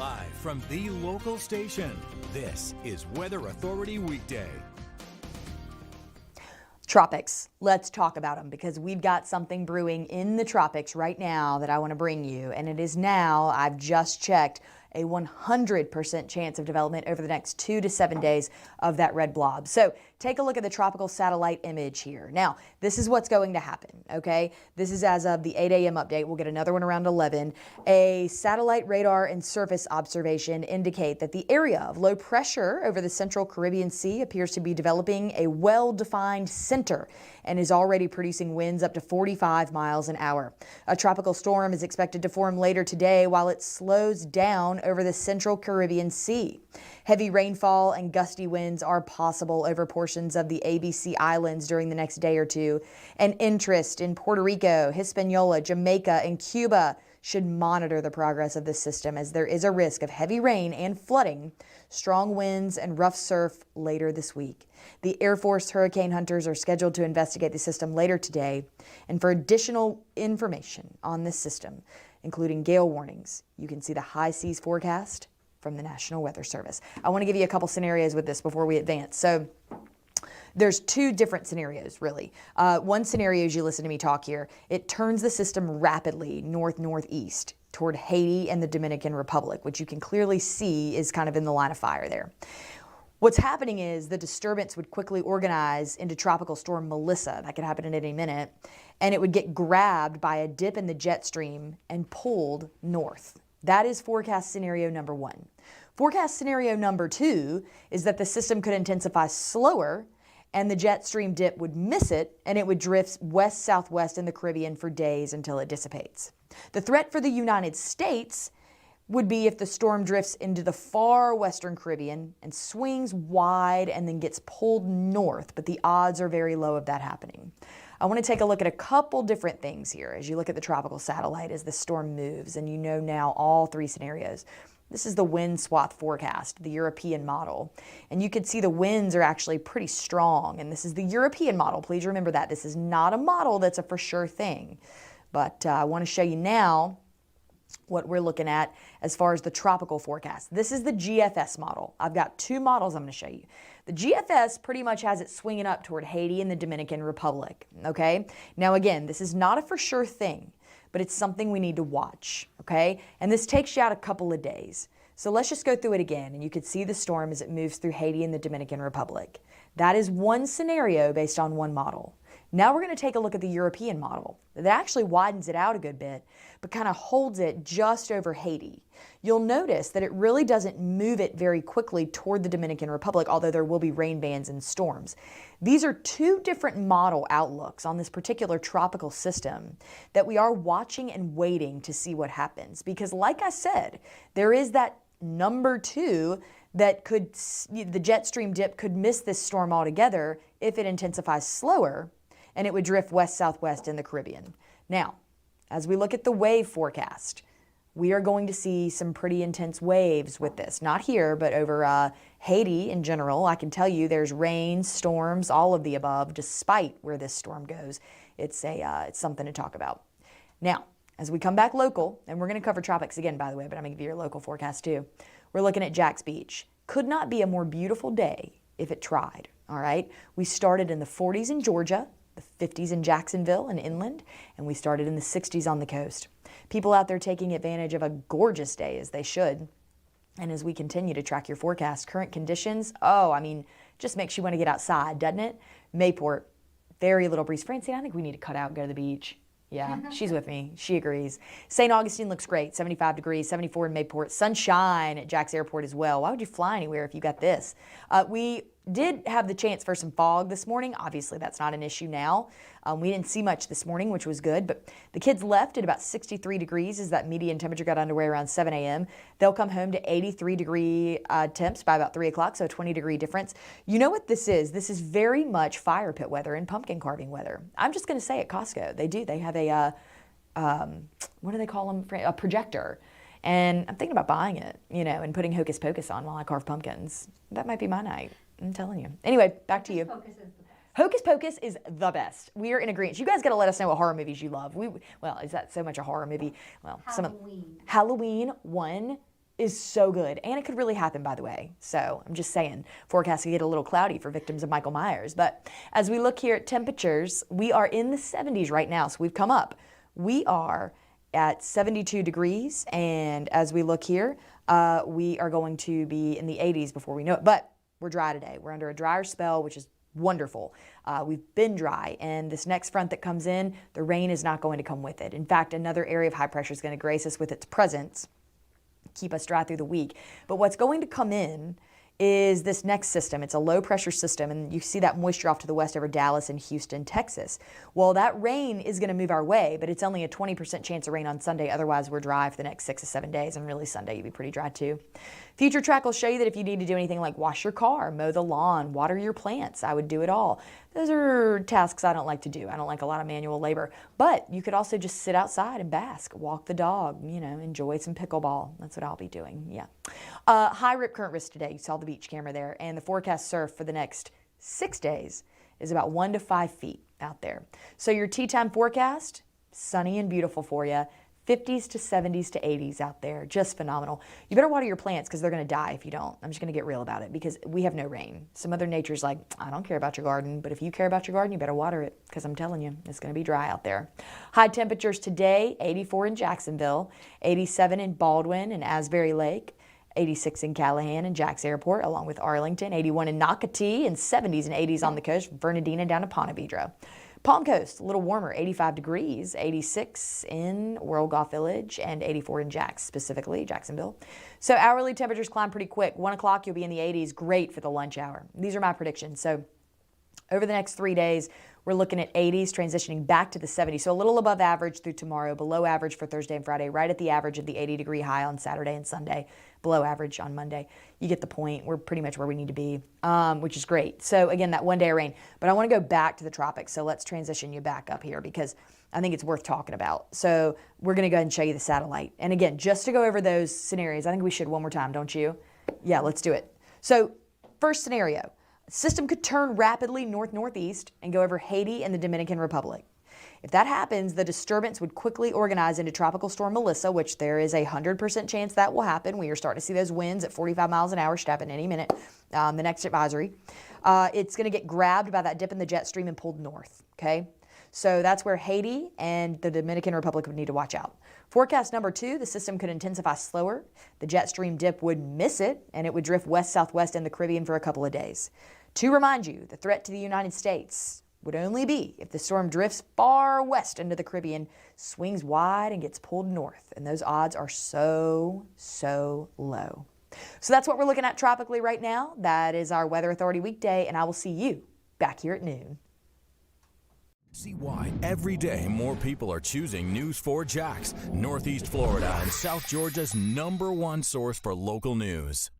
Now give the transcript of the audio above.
Live from the local station, this is Weather Authority Weekday. Tropics. Let's talk about them because we've got something brewing in the tropics right now that I want to bring you. And it is now, I've just checked, a 100% chance of development over the next 2 to 7 days of that red blob. So take a look at the tropical satellite image here. Now, this is what's going to happen, okay? This is as of the 8 a.m. update. We'll get another one around 11. A satellite radar and surface observation indicate that the area of low pressure over the central Caribbean Sea appears to be developing a well-defined center and is already producing winds up to 45 miles an hour. A tropical storm is expected to form later today while it slows down over the central Caribbean Sea. Heavy rainfall and gusty winds are possible over portions of the ABC Islands during the next day or two. And interest in Puerto Rico, Hispaniola, Jamaica, and Cuba should monitor the progress of this system as there is a risk of heavy rain and flooding, strong winds, and rough surf later this week. The Air Force hurricane hunters are scheduled to investigate the system later today. And for additional information on this system, including gale warnings, you can see the high seas forecast from the National Weather Service. I want to give you a couple scenarios with this before we advance. So there's two different scenarios, really. One scenario, as you listen to me talk here, it turns the system rapidly north-northeast toward Haiti and the Dominican Republic, which you can clearly see is kind of in the line of fire there. What's happening is the disturbance would quickly organize into Tropical Storm Melissa. That could happen at any minute. And it would get grabbed by a dip in the jet stream and pulled north. That is forecast scenario number one. Forecast scenario number two is that the system could intensify slower and the jet stream dip would miss it and it would drift west-southwest in the Caribbean for days until it dissipates. The threat for the United States would be if the storm drifts into the far western Caribbean and swings wide and then gets pulled north, but the odds are very low of that happening. I want to take a look at a couple different things here as you look at the tropical satellite as the storm moves, and you know now all three scenarios. This is the wind swath forecast, the European model, and you can see the winds are actually pretty strong, and this is the European model. Please remember that. This is not a model that's a for sure thing, but I want to show you now what we're looking at as far as the tropical forecast. This is the GFS model. I've got two models I'm going to show you. The GFS pretty much has it swinging up toward Haiti and the Dominican Republic, okay? Now again, this is not a for sure thing, but it's something we need to watch, okay? And this takes you out a couple of days. So let's just go through it again, and you can see the storm as it moves through Haiti and the Dominican Republic. That is one scenario based on one model. Now we're going to take a look at the European model. That actually widens it out a good bit, but kind of holds it just over Haiti. You'll notice that it really doesn't move it very quickly toward the Dominican Republic, although there will be rain bands and storms. These are two different model outlooks on this particular tropical system that we are watching and waiting to see what happens. Because like I said, there is that number two that could, the jet stream dip could miss this storm altogether if it intensifies slower, and it would drift west-southwest in the Caribbean. Now, as we look at the wave forecast, we are going to see some pretty intense waves with this. Not here, but over Haiti in general. I can tell you there's rain, storms, all of the above, despite where this storm goes. It's something to talk about. Now, as we come back local, and we're going to cover tropics again, by the way, but I'm going to give you your local forecast too. We're looking at Jax Beach. Could not be a more beautiful day if it tried, all right? We started in the 40s in Georgia, the 50s in Jacksonville and inland, and we started in the 60s on the coast. People out there taking advantage of a gorgeous day, as they should. And as we continue to track your forecast, current conditions, just makes you want to get outside, doesn't it? Mayport, very little breeze. Francine, I think we need to cut out and go to the beach. Yeah, she's with me. She agrees. St. Augustine looks great, 75 degrees, 74 in Mayport. Sunshine at Jax Airport as well. Why would you fly anywhere if you got this? We did have the chance for some fog this morning. Obviously, that's not an issue now. We didn't see much this morning, which was good, but the kids left at about 63 degrees as that median temperature got underway around 7 a.m. They'll come home to 83-degree temps by about 3 o'clock, so a 20-degree difference. You know what this is? This is very much fire pit weather and pumpkin carving weather. I'm just going to say at Costco, they do. They have a, what do they call them? A projector. And I'm thinking about buying it, and putting Hocus Pocus on while I carve pumpkins. That might be my night. I'm telling you. Anyway, back to you. Hocus Pocus is the best. We are in agreement. You guys got to let us know what horror movies you love. Well, is that so much a horror movie? Well, Halloween. Halloween 1, is so good. And it could really happen, by the way. So I'm just saying, forecast could get a little cloudy for victims of Michael Myers. But as we look here at temperatures, we are in the 70s right now. So we've come up. We are at 72 degrees. And as we look here, we are going to be in the 80s before we know it. But we're dry today. We're under a drier spell, which is wonderful. We've been dry, and this next front that comes in, the rain is not going to come with it. In fact, another area of high pressure is going to grace us with its presence, keep us dry through the week. But what's going to come in is this next system. It's a low pressure system, and you see that moisture off to the west over Dallas and Houston, Texas. Well, that rain is going to move our way, but it's only a 20% chance of rain on Sunday. Otherwise, we're dry for the next 6 to 7 days, and really Sunday you'll be pretty dry too. Future track will show you that if you need to do anything like wash your car, mow the lawn, water your plants, I would do it all. Those are tasks I don't like to do. I don't like a lot of manual labor, but you could also just sit outside and bask, walk the dog, enjoy some pickleball. That's what I'll be doing, yeah. High rip current risk today. You saw the beach camera there, and the forecast surf for the next 6 days is about 1 to 5 feet out there. So your tea time forecast, sunny and beautiful for you. 50s to 70s to 80s out there. Just phenomenal. You better water your plants because they're going to die if you don't. I'm just going to get real about it because we have no rain. Some Mother Nature's like, I don't care about your garden, but if you care about your garden, you better water it because I'm telling you, it's going to be dry out there. High temperatures today, 84 in Jacksonville, 87 in Baldwin and Asbury Lake, 86 in Callahan and Jax Airport, along with Arlington, 81 in Nocatee, and 70s and 80s on the coast from Fernandina down to Ponte Vedra. Palm Coast, a little warmer, 85 degrees, 86 in World Golf Village, and 84 in Jax, specifically Jacksonville. So hourly temperatures climb pretty quick. 1 o'clock, you'll be in the 80s. Great for the lunch hour. These are my predictions. So over the next 3 days, we're looking at 80s, transitioning back to the 70s. So a little above average through tomorrow, below average for Thursday and Friday, right at the average of the 80-degree high on Saturday and Sunday, below average on Monday. You get the point. We're pretty much where we need to be, which is great. So again, that 1 day of rain. But I want to go back to the tropics. So let's transition you back up here because I think it's worth talking about. So we're going to go ahead and show you the satellite. And again, just to go over those scenarios, I think we should one more time, don't you? Yeah, let's do it. So first scenario. System could turn rapidly north-northeast and go over Haiti and the Dominican Republic. If that happens, the disturbance would quickly organize into Tropical Storm Melissa, which there is a 100% chance that will happen. We are starting to see those winds at 45 miles an hour should happen any minute. The next advisory. It's going to get grabbed by that dip in the jet stream and pulled north, okay? So that's where Haiti and the Dominican Republic would need to watch out. Forecast number 2, the system could intensify slower. The jet stream dip would miss it, and it would drift west-southwest in the Caribbean for a couple of days. To remind you, the threat to the United States would only be if the storm drifts far west into the Caribbean, swings wide, and gets pulled north. And those odds are so, so low. So that's what we're looking at tropically right now. That is our Weather Authority weekday, and I will see you back here at noon. See why every day more people are choosing News4JAX, Northeast Florida and South Georgia's #1 source for local news.